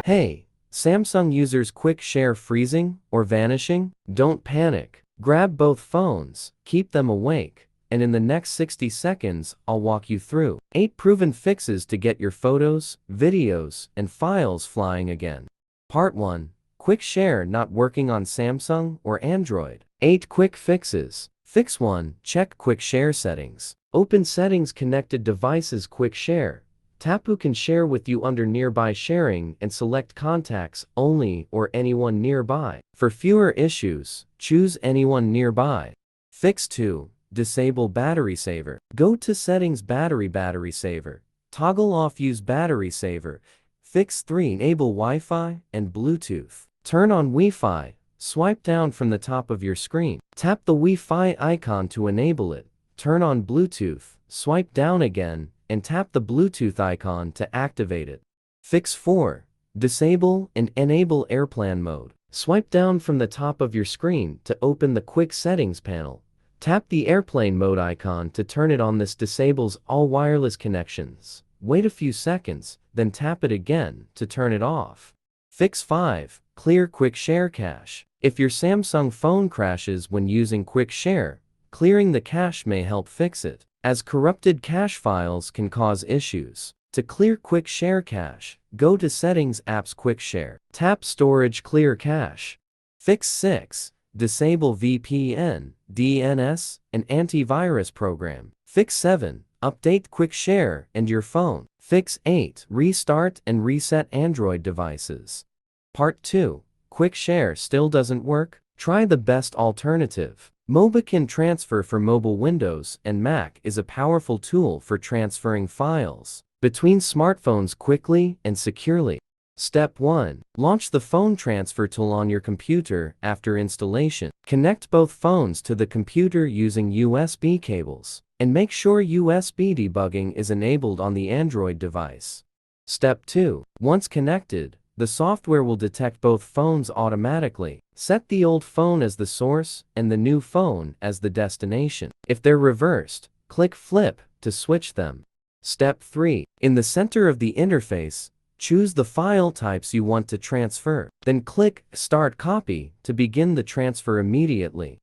Hey, Samsung users quick share freezing or vanishing? Don't panic. Grab both phones, keep them awake, and in the next 60 seconds, I'll walk you through 8 proven fixes to get your photos, videos, and files flying again. Part 1. Quick Share not working on Samsung or Android. 8 quick fixes. Fix 1. Check Quick Share settings. Open Settings, Connected Devices, Quick Share. Tap Who can share with you under Nearby Sharing and select Contacts Only or Anyone Nearby. For fewer issues, choose Anyone Nearby. Fix 2. Disable Battery Saver. Go to Settings, Battery Saver. Toggle off Use Battery Saver. Fix 3. Enable Wi-Fi and Bluetooth. Turn on Wi-Fi. Swipe down from the top of your screen. Tap the Wi-Fi icon to enable it. Turn on Bluetooth. Swipe down again and tap the Bluetooth icon to activate it. Fix 4. Disable and enable Airplane Mode. Swipe down from the top of your screen to open the Quick Settings panel. Tap the Airplane Mode icon to turn it on. This disables all wireless connections. Wait a few seconds, then tap it again to turn it off. Fix 5. Clear Quick Share cache. If your Samsung phone crashes when using Quick Share, clearing the cache may help fix it, as corrupted cache files can cause issues. To clear Quick Share cache, go to Settings, Apps, Quick Share. Tap Storage, Clear Cache. Fix 6. Disable VPN, DNS, and antivirus program. Fix 7. Update Quick Share and your phone. Fix 8. Restart and reset Android devices. Part 2. Quick Share still doesn't work? Try the best alternative. Mobican Transfer for mobile Windows and Mac is a powerful tool for transferring files between smartphones quickly and securely. Step 1. Launch the phone transfer tool on your computer after installation. Connect both phones to the computer using USB cables, and make sure USB debugging is enabled on the Android device. Step 2. Once connected, the software will detect both phones automatically. Set the old phone as the source and the new phone as the destination. If they're reversed, click Flip to switch them. Step 3. In the center of the interface, choose the file types you want to transfer. Then click Start Copy to begin the transfer immediately.